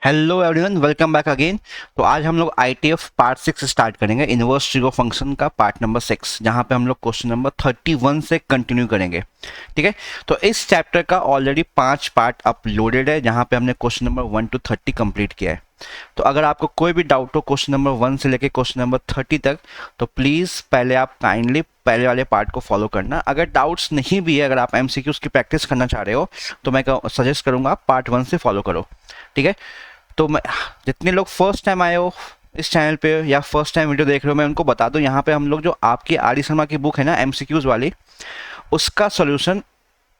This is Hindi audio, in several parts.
Hello everyone, welcome back again. तो आज हम लोग ITF पार्ट 6 स्टार्ट करेंगे, इनवर्स ट्रीगो फंक्शन का पार्ट नंबर 6, जहां पे हम लोग क्वेश्चन नंबर 31 से कंटिन्यू करेंगे। ठीक है, तो इस चैप्टर का ऑलरेडी 5 पार्ट अपलोडेड है, जहां पे हमने क्वेश्चन नंबर 1 to 30 कंप्लीट किया है। तो अगर आपको कोई भी डाउट हो क्वेश्चन नंबर 1 से लेके क्वेश्चन नंबर 30 तक, तो प्लीज़ पहले आप काइंडली पहले वाले पार्ट को फॉलो करना। अगर डाउट्स नहीं भी है, अगर आप MCQs की प्रैक्टिस करना चाह रहे हो, तो मैं सजेस्ट करूंगा आप पार्ट 1 से फॉलो करो। ठीक है, तो मैं जितने लोग फर्स्ट टाइम आए हो इस चैनल पे या फर्स्ट टाइम वीडियो देख रहे हो, मैं उनको बता दूं, यहाँ पे हम लोग जो आपकी आर डी शर्मा की बुक है ना MCQs वाली, उसका सोल्यूशन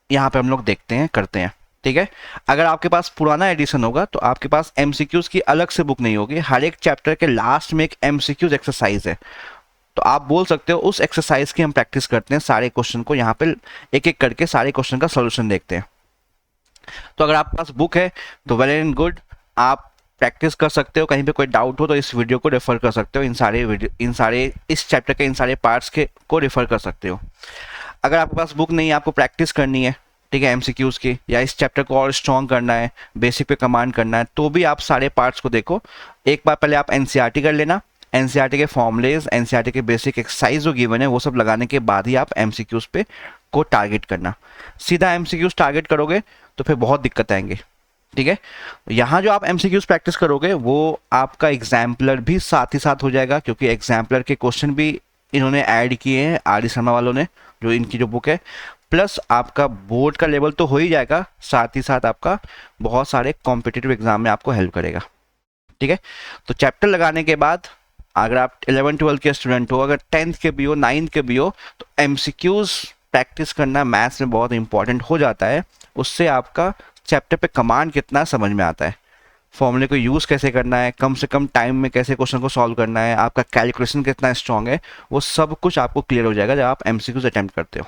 यहाँ पे हम लोग देखते हैं, करते हैं। ठीक है, अगर आपके पास पुराना एडिशन होगा तो आपके पास MCQs की अलग से बुक नहीं होगी, हर एक चैप्टर के लास्ट में एक MCQs एक्सरसाइज है। तो आप बोल सकते हो उस एक्सरसाइज की हम प्रैक्टिस करते हैं, सारे क्वेश्चन को यहाँ पे एक एक करके सारे क्वेश्चन का सोल्यूशन देखते हैं। तो अगर आपके पास बुक है तो वेल एंड गुड, आप प्रैक्टिस कर सकते हो। कहीं पे कोई डाउट हो तो इस वीडियो को रेफर कर सकते हो, इस चैप्टर के इन सारे पार्ट्स के को रेफर कर सकते हो। अगर आपके पास बुक नहीं है, आपको प्रैक्टिस करनी है, ठीक है, MCQs की, या इस चैप्टर को और स्ट्रॉन्ग करना है, बेसिक पे कमांड करना है, तो भी आप सारे पार्ट्स को देखो। एक बार पहले आप NCERT कर लेना, NCERT के फॉर्मुलेज, NCERT के बेसिक एक्सरसाइज जो गिवन है वो सब लगाने के बाद ही आप MCQs पे को टारगेट करना। सीधा MCQs टारगेट करोगे तो फिर बहुत दिक्कत आएंगे। ठीक है, यहाँ जो आप MCQs प्रैक्टिस करोगे वो आपका एग्जाम्पलर भी साथ ही साथ हो जाएगा, क्योंकि एग्जाम्पलर के क्वेश्चन भी इन्होंने ऐड किए हैं आर डी शर्मा वालों ने, जो इनकी जो बुक है। प्लस आपका बोर्ड का लेवल तो हो ही जाएगा, साथ ही साथ आपका बहुत सारे कॉम्पिटिटिव एग्जाम में आपको हेल्प करेगा। ठीक है, तो चैप्टर लगाने के बाद अगर आप 11-12 के स्टूडेंट हो, अगर 10th के भी हो, 9th के भी हो, तो MCQs प्रैक्टिस करना मैथ्स में बहुत इंपॉर्टेंट हो जाता है। उससे आपका चैप्टर पे कमांड कितना समझ में आता है, फॉर्मूले को यूज़ कैसे करना है, कम से कम टाइम में कैसे क्वेश्चन को सॉल्व करना है, आपका कैलकुलेशन कितना स्ट्रांग है, वो सब कुछ आपको क्लियर हो जाएगा जब आप MCQs अटेम्प्ट करते हो।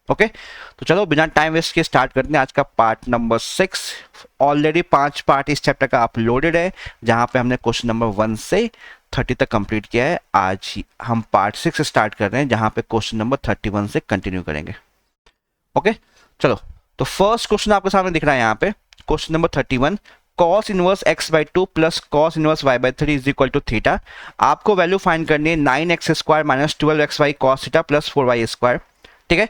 ओके, तो चलो बिना टाइम वेस्ट के स्टार्ट करते हैं आज का पार्ट नंबर 6। ऑलरेडी 5 पार्ट इस चैप्टर का अपलोडेड है, जहां पे हमने क्वेश्चन नंबर 1 से 30 तक कंप्लीट किया है। आज ही हम पार्ट 6 स्टार्ट कर रहे हैं, जहां पे क्वेश्चन नंबर 31 से कंटिन्यू करेंगे। ओके, चलो, तो फर्स्ट क्वेश्चन आपके सामने दिख रहा है यहाँ पे, question number 31, cos inverse x/2 plus cos inverse y/3 is equal to theta. आपको वैल्यू फाइंड करनी है 9x square minus 12xy cos theta plus 4y square. ठीक है,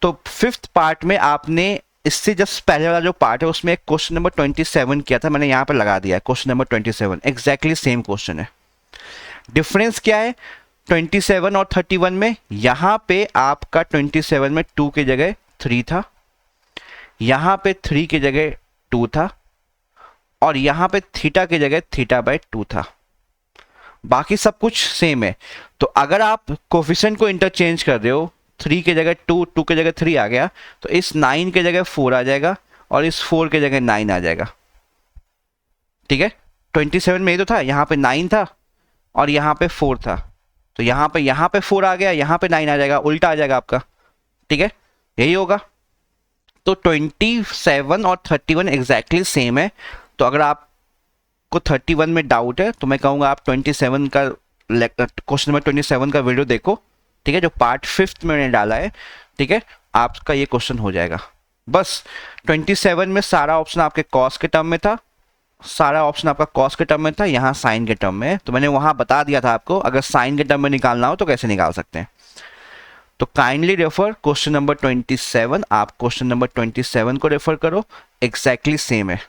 तो फिफ्थ पार्ट में आपने इससे जस्ट पहले वाला जो पार्ट है उसमें एक क्वेश्चन नंबर 27 किया था, मैंने यहाँ पे लगा दिया है question number 27, exactly same question है। डिफरेंस क्या है 27 और 31 में? यहाँ पे आपका 27 में 2 की जगह 3 था, यहाँ पे 3 की जगह 2 था, और यहाँ पे थीटा की जगह θ/2 था। बाकी सब कुछ सेम है। तो अगर आप कोफिशिएंट को इंटरचेंज कर रहे हो, 3 की जगह 2, 2 की जगह 3 आ गया, तो इस 9 की जगह 4 आ जाएगा और इस 4 की जगह 9 आ जाएगा। ठीक है, 27 में ये तो था, यहाँ पे 9 था और यहाँ पे 4 था, तो यहाँ पे 4 आ गया, यहाँ पे 9 आ जाएगा, उल्टा आ जाएगा आपका। ठीक है, यही होगा। तो 27 और 31 एग्जैक्टली सेम है। तो अगर आपको 31 में डाउट है तो मैं कहूँगा आप 27 का क्वेश्चन नंबर 27 का वीडियो देखो, ठीक है, जो पार्ट 5 में मैंने डाला है। ठीक है, आपका ये क्वेश्चन हो जाएगा। बस 27 में सारा ऑप्शन आपके कॉस के टर्म में था, सारा ऑप्शन आपका कॉस के टर्म में था, यहाँ साइन के टर्म में। तो मैंने वहाँ बता दिया था आपको, अगर साइन के टर्म में निकालना हो तो कैसे निकाल सकते हैं। तो काइंडली रेफर क्वेश्चन नंबर 27, आप क्वेश्चन नंबर 27 को रेफर करो, एग्जैक्टली सेम है,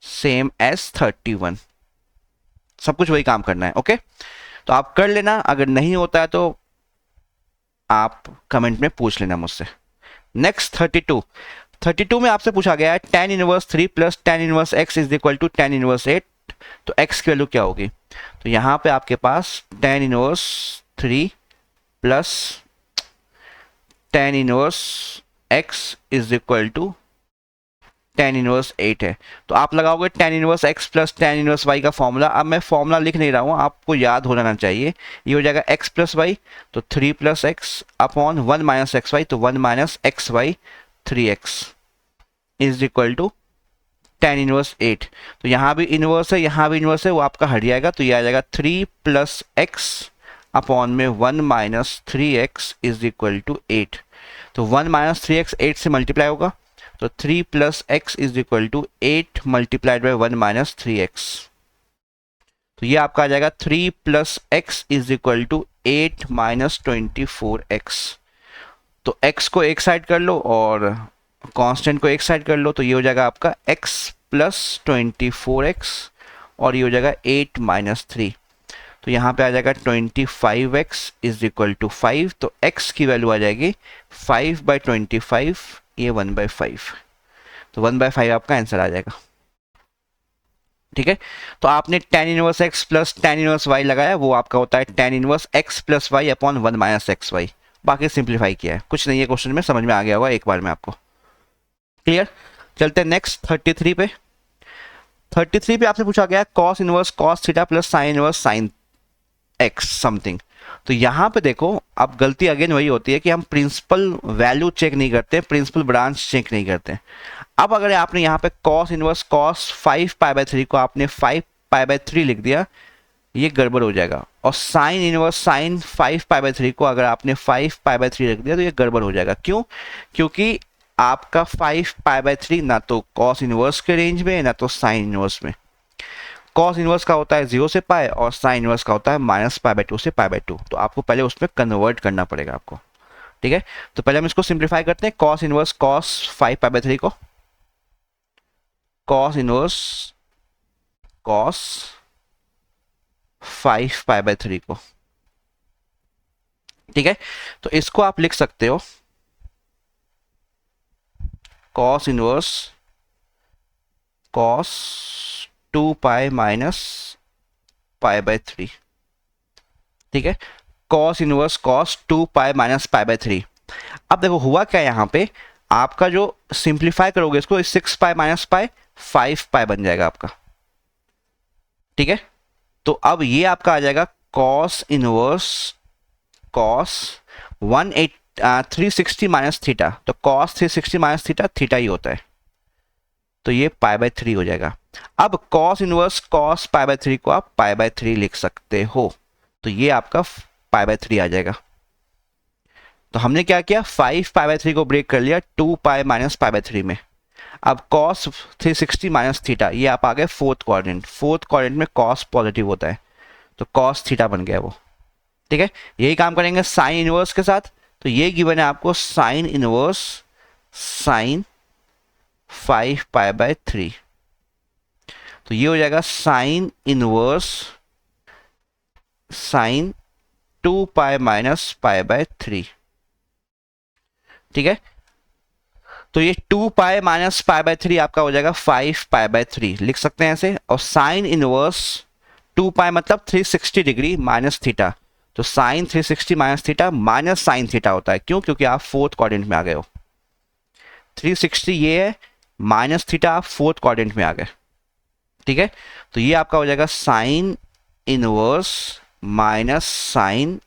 सेम एज 31, सब कुछ वही काम करना है। ओके, तो आप कर लेना, अगर नहीं होता है तो आप कमेंट में पूछ लेना मुझसे। नेक्स्ट 32 में आपसे पूछा गया है tan inverse 3 plus tan inverse x is equal to tan inverse 8। तो x की वैल्यू क्या होगी? तो यहाँ पे आपके पास tan inverse 3 plus tan inverse x is equal to tan inverse 8 है। तो आप लगाओगे tan inverse x plus tan inverse y का फॉर्मूला। अब मैं फॉर्मूला लिख नहीं रहा हूँ, आपको याद हो जाना चाहिए। ये हो जाएगा x प्लस वाई, तो 3 plus X upon 1 minus X Y, तो 1 minus X Y 3x is equal to tan inverse 8। तो यहाँ भी इनवर्स है, यहाँ भी इनवर्स है, वो आपका हट जाएगा, तो ये आ जाएगा 3 प्लस एक्स अपॉन में 1 minus 3x is equal to 8। तो 1 माइनस 3x 8 से मल्टीप्लाई होगा, तो 3 plus X is equal to 8 multiplied by 1 minus 3x। तो ये आपका आ जाएगा 3 plus X is equal to 8 minus 24x। तो x को एक साइड कर लो और कांस्टेंट को एक साइड कर लो, तो ये हो जाएगा आपका x प्लस 24x और ये हो जाएगा 8 माइनस 3। तो यहाँ पे आ जाएगा 25x इज इक्वल टू 5। तो x की वैल्यू आ जाएगी 5/25, ये 1/5। तो 1/5 आपका आंसर आ जाएगा। ठीक है, तो आपने tan inverse x plus tan inverse y लगाया, वो आपका होता है tan inverse x plus Y upon 1 minus X Y. बाकी सिंप्लीफाई किया है, कुछ नहीं है क्वेश्चन में, समझ में आ गया होगा एक बार में आपको। क्लियर, चलते हैं नेक्स्ट 33 पे। 33 पे आपसे पूछा गया cos inverse cos theta plus sin inverse sin x something. तो यहाँ पे देखो, अब गलती अगेन वही होती है कि हम प्रिंसिपल वैल्यू चेक नहीं करते, प्रिंसिपल ब्रांच चेक नहीं करते। अब अगर आपने यहाँ पे cos इनवर्स cos 5π/3 को आपने 5π/3 लिख दिया, ये गड़बड़ हो जाएगा। और sin इनवर्स sin 5π/3 को अगर आपने 5π/3 लिख दिया तो ये गड़बड़ हो जाएगा। क्यों? क्योंकि आपका 5π/3 ना तो cos इनवर्स के रेंज में ना तो sin इनवर्स में। cos इनवर्स का होता है 0 से पाई और sin इनवर्स का होता है -π/2 से π/2। तो आपको पहले उसमें कन्वर्ट करना पड़ेगा आपको। ठीक है, तो पहले हम इसको सिंप्लीफाई करते हैं। cos इनवर्स cos 5π/3 को cos इनवर्स cos 5π/3 को, ठीक है, तो इसको आप लिख सकते हो cos इनवर्स cos 2π माइनस π/3। ठीक है, cos इनवर्स cos 2π माइनस π/3। अब देखो हुआ क्या यहाँ पे, आपका जो सिंप्लीफाई करोगे इसको 6π माइनस π 5π बन जाएगा आपका। ठीक है, तो अब ये आपका आ जाएगा cos inverse cos 360 minus theta. तो cos 360 माइनस थीटा थीटा ही होता है, तो ये π/3 हो जाएगा। अब cos इनवर्स cos π/3 को आप π/3 लिख सकते हो, तो ये आपका π/3 आ जाएगा। तो हमने क्या किया, 5π/3 को ब्रेक कर लिया 2π माइनस π/3 में। अब cos 360 माइनस थीटा, ये आप आ गए फोर्थ क्वाड्रेंट। फोर्थ क्वाड्रेंट में cos पॉजिटिव होता है, तो cos थीटा बन गया वो। ठीक है, यही काम करेंगे साइन इनवर्स के साथ। तो ये गिवन है आपको साइन इनवर्स साइन 5π/3। तो ये हो जाएगा साइन इनवर्स साइन 2π माइनस π/3। ठीक है, तो ये 2π माइनस π/3 आपका हो जाएगा 5π/3, लिख सकते हैं ऐसे। और साइन इनवर्स 2π मतलब 360 डिग्री माइनस थीटा, तो sine 360 minus theta minus sine theta होता है। क्यों? क्योंकि आप फोर्थ क्वाड्रेंट में आ गए हो। 360 ये है, माइनस थीटा आप फोर्थ क्वाड्रेंट में आ गए। ठीक है, तो ये आपका हो जाएगा साइन इनवर्स माइनस साइन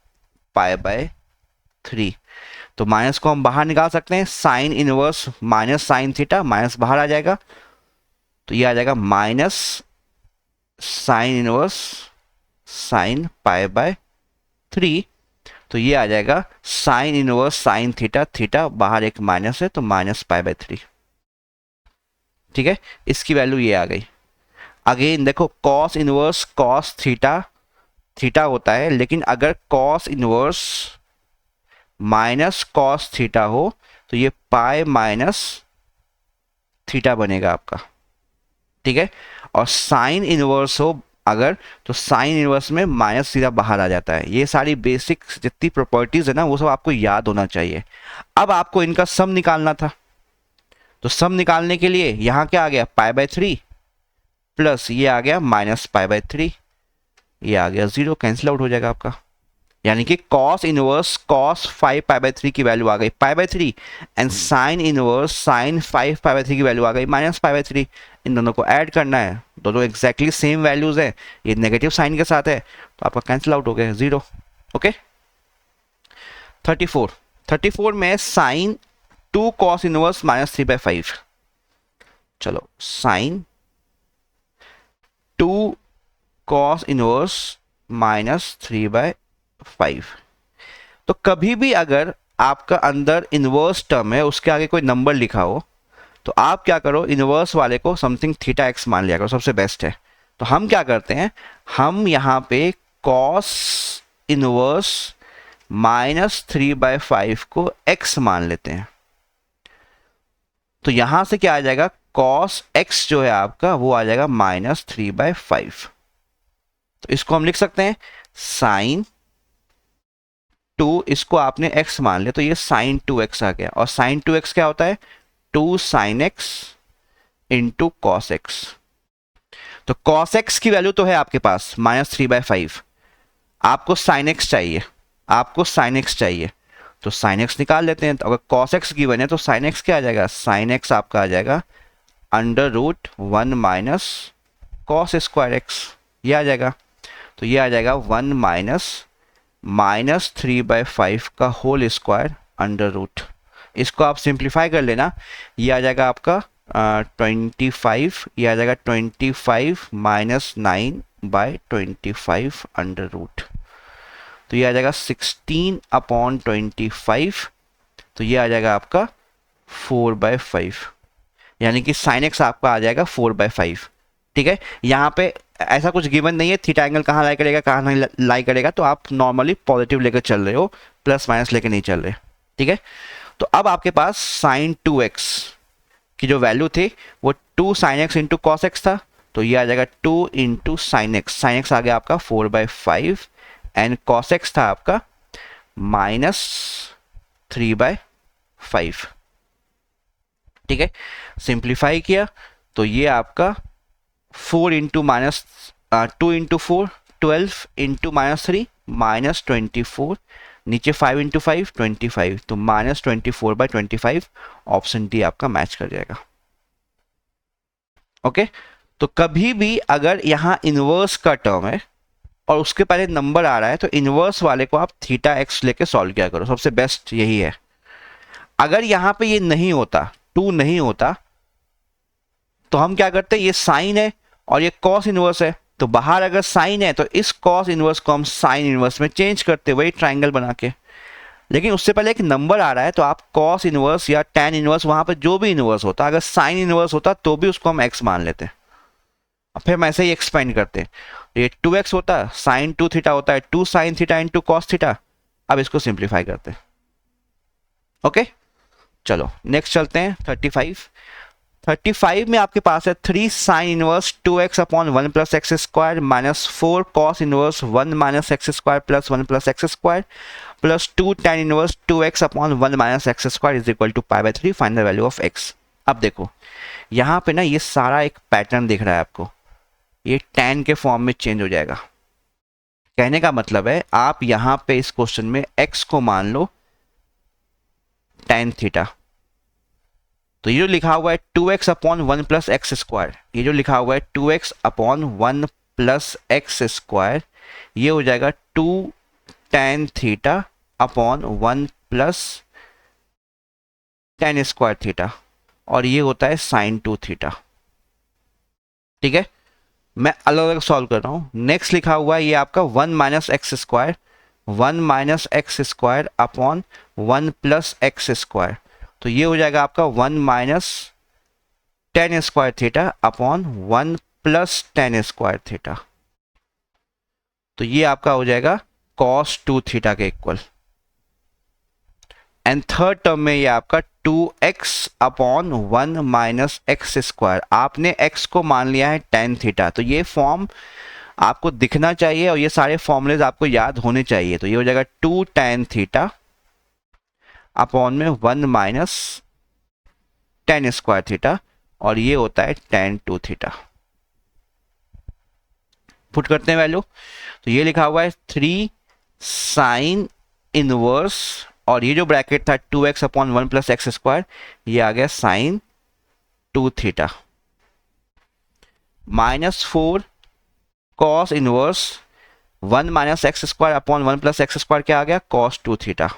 π/3। तो माइनस को हम बाहर निकाल सकते हैं, sine inverse minus sine theta, minus बाहर आ जाएगा, तो ये आ जाएगा माइनस साइन इनवर्स साइन π/3। तो ये आ जाएगा sign inverse sine theta, theta बाहर एक माइनस है तो माइनस π/3। ठीक है, इसकी वैल्यू ये आ गई। अगेन देखो cos inverse cos theta theta होता है, लेकिन अगर cos inverse minus cos theta हो तो ये पाई माइनस थीटा बनेगा आपका। ठीक है, और साइन इनवर्स हो अगर, तो साइन इनवर्स में माइनस सीधा बाहर आ जाता है। ये सारी बेसिक जितनी प्रॉपर्टीज है ना, वो सब आपको याद होना चाहिए। अब आपको इनका सम निकालना था, तो सम निकालने के लिए यहाँ क्या आ गया, π/3 प्लस ये आ गया माइनस π/3, ये आ गया 0, कैंसिल आउट हो जाएगा आपका। यानी कि cos इनवर्स cos 5π/3 की वैल्यू आ गई π/3 एंड साइन इनवर्स साइन 5π/3 की वैल्यू आ गई माइनस π/3। इन दोनों को ऐड करना है, दोनों एग्जैक्टली सेम वैल्यूज है, ये नेगेटिव साइन के साथ है, तो आपका कैंसिल आउट हो गया 0। ओके, 34 में साइन 2 cos इनवर्स माइनस 3/5। चलो, साइन 2 cos इनवर्स माइनस 3/5। तो कभी भी अगर आपका अंदर इनवर्स टर्म है, उसके आगे कोई नंबर लिखा हो, तो आप क्या करो, इनवर्स वाले को समथिंग थीटा एक्स मान लिया करो, सबसे बेस्ट है। तो हम क्या करते हैं, हम यहाँ पे कॉस इनवर्स -3/5 को x मान लेते हैं। तो यहां से क्या आ जाएगा, cos x जो है आपका वो आ जाएगा -3/5। तो इसको हम लिख सकते हैं sin 2, इसको आपने x मान लिया तो ये sin 2x आ गया। और sin 2x क्या होता है, 2 sin x into cos x. तो cos x की वैल्यू तो है आपके पास -3/5, आपको sin x चाहिए, आपको sin x चाहिए, तो sin x निकाल लेते हैं। तो अगर cos x गिवन है तो sin x क्या आ जाएगा, sin x आपका आ जाएगा √1 माइनस कॉस स्क्वायर एक्स, ये आ जाएगा। तो ये आ जाएगा 1 माइनस 3/5 का होल स्क्वायर √। इसको आप सिंप्लीफाई कर लेना, ये आ जाएगा आपका 25, ये आ जाएगा 25 माइनस 9/25 √। तो ये आ जाएगा 16/25। तो ये आ जाएगा आपका 4/5, यानी कि sin x आपका आ जाएगा 4/5। ठीक है, यहाँ पे ऐसा कुछ गिवन नहीं है थीटा एंगल कहाँ लाई करेगा कहाँ नहीं लाई करेगा, तो आप नॉर्मली पॉजिटिव लेकर चल रहे हो, प्लस माइनस लेकर नहीं चल रहे। ठीक है, तो अब आपके पास sin 2x की जो वैल्यू थी वो 2 sin x into cos x था, तो ये आ जाएगा 2 इंटू sin x आ गया आपका 4/5 एंड cos x था आपका -3/5। ठीक है, सिंप्लीफाई किया तो ये आपका 4 इंटू माइनस 2 इंटू 4 12 इंटू -3 -24, नीचे 5 इंटू 5 25, तो -24/25 ऑप्शन डी आपका मैच कर जाएगा। ओके, तो कभी भी अगर यहाँ इनवर्स का टर्म है और उसके पहले नंबर आ रहा है तो इनवर्स वाले को आप थीटा एक्स लेके सॉल्व किया करो, सबसे बेस्ट यही है। अगर यहाँ पे ये नहीं होता, 2 नहीं होता, तो हम क्या करते हैं, ये साइन है और ये कॉस इनवर्स है, तो बाहर अगर साइन है तो इस कॉस इनवर्स को हम साइन इनवर्स में चेंज करते, वही ट्राइंगल बना के। लेकिन उससे पहले एक नंबर आ रहा है तो आप कॉस इनवर्स या टैन इनवर्स, वहां पर जो भी इनवर्स होता, अगर साइन इनवर्स होता तो भी उसको हम एक्स मान लेते हैं। अब फिर हम ऐसे ही एक्सपेंड करते हैं, ये 2x होता है, साइन 2 थीटा होता है, 2 sine theta into cos theta. अब इसको सिंप्लीफाई करते हैं। ओके, चलो नेक्स्ट चलते हैं 35 में आपके पास है 3 sine inverse 2x upon 1 plus x square minus 4 cos inverse 1 minus x square plus 1 plus x square plus 2 tan inverse 2x upon 1 minus x square is equal to π/3 find the value of x। अब देखो यहाँ पे ना ये सारा एक पैटर्न दिख रहा है आपको, ये tan के फॉर्म में चेंज हो जाएगा। कहने का मतलब है आप यहाँ पे इस क्वेश्चन में x को मान लो tan थीटा, तो ये जो लिखा हुआ है 2x upon 1 plus x square, ये जो लिखा हुआ है 2x upon 1 plus x square, ये हो जाएगा 2 tan theta upon 1 plus tan square theta, और ये होता है साइन 2 थीटा। ठीक है, मैं अलग अलग सॉल्व कर रहा हूं। नेक्स्ट लिखा हुआ है ये आपका 1 minus x square, 1 minus x square upon 1 plus x square, तो ये हो जाएगा आपका 1 minus tan square theta upon 1 plus tan square theta, तो ये आपका हो जाएगा cos 2 थीटा के इक्वल। एंड थर्ड टर्म में ये आपका 2x upon 1 minus x square, आपने x को मान लिया है tan थीटा, तो ये फॉर्म आपको दिखना चाहिए और ये सारे फॉर्मूलेज आपको याद होने चाहिए। तो ये हो जाएगा 2 tan थीटा अपॉन में 1 माइनस tan स्क्वायर थीटा, और ये होता है tan 2 थीटा। पुट करते हैं वैल्यू, तो ये लिखा हुआ है 3 साइन इनवर्स, और ये जो ब्रैकेट था 2x upon 1 plus x square, ये आ गया sine 2 theta minus 4 cos inverse 1 minus x square upon 1 plus x square, क्या आ गया cos 2 theta,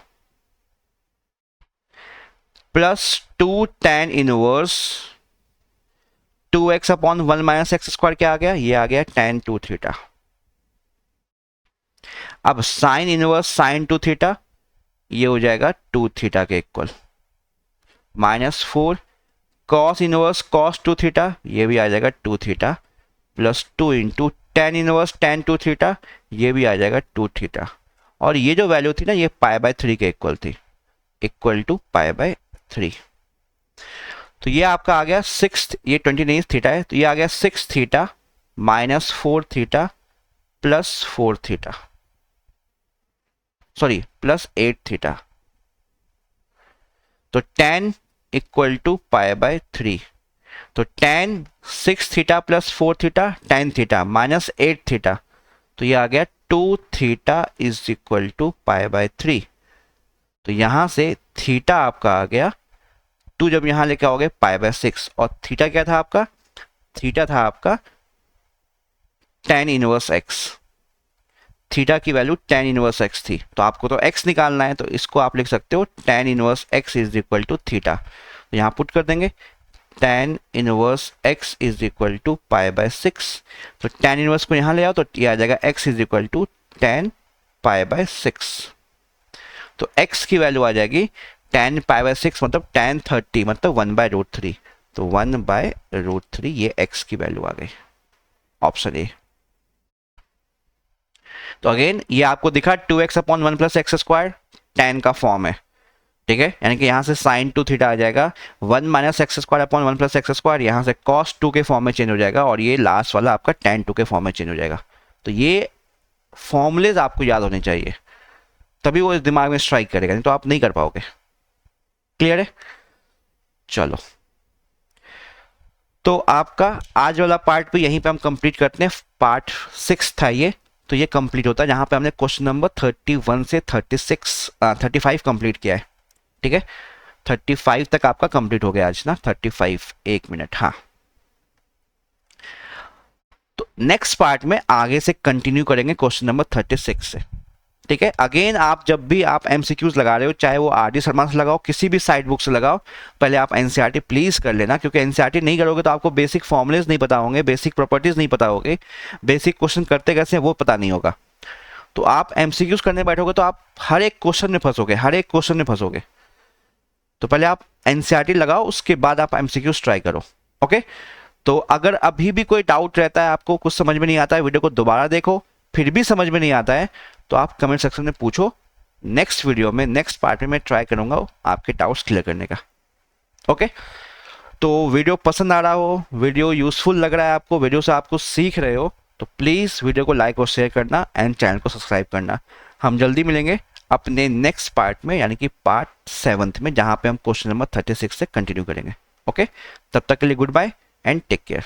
plus 2 tan inverse 2x upon 1 minus x square, क्या आ गया, ये आ गया tan 2 थीटा। अब साइन इनवर्स साइन 2 थीटा, ये हो जाएगा 2 थीटा के equal, minus 4 cos inverse cos 2 theta, ये भी आ जाएगा 2 theta, plus 2 into tan inverse tan 2 theta, ये भी आ जाएगा 2 थीटा, और ये जो वैल्यू थी ना ये पाई बाय 3 के इक्वल थी, इक्वल टू पाई बाय 3। तो ये आपका आ गया 6, ये 29 थीटा है, तो ये आ गया 6 theta minus 4 theta plus 4 theta, sorry plus 8 theta. तो tan equal to pi by 3, तो tan 6 theta plus 4 theta tan theta minus 8 theta, तो ये आ गया 2 theta is equal to pi by 3। तो यहां से थीटा आपका आ गया 2, जब यहां लेके आओगे पाई बाय 6, और थीटा क्या था आपका, थीटा था आपका tan इनवर्स x, थीटा की वैल्यू tan इनवर्स x थी, तो आपको तो x निकालना है, तो इसको आप लिख सकते हो tan inverse x is equal to theta. तो यहाँ पुट कर देंगे tan inverse x is equal to pi by 6, तो tan इनवर्स को यहाँ ले आओ तो ये आ जाएगा x is equal to tan pi by 6। तो x की वैल्यू आ जाएगी tan पाई बाय 6 मतलब tan 30 मतलब 1/√3, तो 1/√3 ये x की वैल्यू आ गई, ऑप्शन ए। तो अगेन ये आपको दिखा 2x upon 1 plus x square tan का फॉर्म है, ठीक है, यानी कि यहां से sin 2 थीटा आ जाएगा, 1 minus x square upon 1 plus x square, यहां से cos 2 के फॉर्म में चेंज हो जाएगा, और ये लास्ट वाला आपका tan 2 के फॉर्म में चेंज हो जाएगा। तो ये फॉर्मूलेज आपको याद होने चाहिए, तभी वो इस दिमाग में स्ट्राइक करेगा, नहीं तो आप नहीं कर पाओगे। क्लियर है? चलो, तो आपका आज वाला पार्ट भी यहीं पे हम कंप्लीट करते हैं, पार्ट 6 था ये, तो ये कंप्लीट होता है जहां पे हमने क्वेश्चन नंबर 31 से 35 कंप्लीट किया है, ठीक है, 35 तक आपका कंप्लीट हो गया आज ना, 35 एक मिनट, हाँ। तो नेक्स्ट पार्ट में आगे से कंटिन्यू करेंगे क्वेश्चन नंबर 36 से, ठीक है। अगेन आप जब भी आप एमसीक्यूज लगा रहे हो, चाहे वो आर डी शर्मा से लगाओ, किसी भी साइट बुक से लगाओ, पहले आप एनसीईआरटी प्लीज कर लेना, क्योंकि एनसीईआरटी नहीं करोगे तो आपको बेसिक फॉर्मुलेज नहीं पता होंगे, बेसिक प्रॉपर्टीज नहीं पता होंगे, बेसिक क्वेश्चन करते कैसे हैं वो पता नहीं होगा। तो आप एमसीक्यूज करने बैठोगे तो आप हर एक क्वेश्चन में फंसोगे, हर एक क्वेश्चन में फंसोगे। तो पहले आप एनसीईआरटी लगाओ, उसके बाद आप एमसीक्यूज ट्राई करो, ओके। तो अगर अभी भी कोई डाउट रहता है, आपको कुछ समझ में नहीं आता है, वीडियो को दोबारा देखो, फिर भी समझ में नहीं आता है तो आप कमेंट सेक्शन में पूछो, नेक्स्ट वीडियो में नेक्स्ट पार्ट में मैं ट्राई करूंगा आपके डाउट्स क्लियर करने का, ओके। तो वीडियो पसंद आ रहा हो, वीडियो यूजफुल लग रहा है आपको, वीडियो से आपको सीख रहे हो, तो प्लीज़ वीडियो को लाइक और शेयर करना एंड चैनल को सब्सक्राइब करना। हम जल्दी मिलेंगे अपने नेक्स्ट पार्ट में, यानी कि पार्ट 7 में, जहां पे हम क्वेश्चन नंबर 36 से कंटिन्यू करेंगे, ओके। तब तक के लिए goodbye and take care.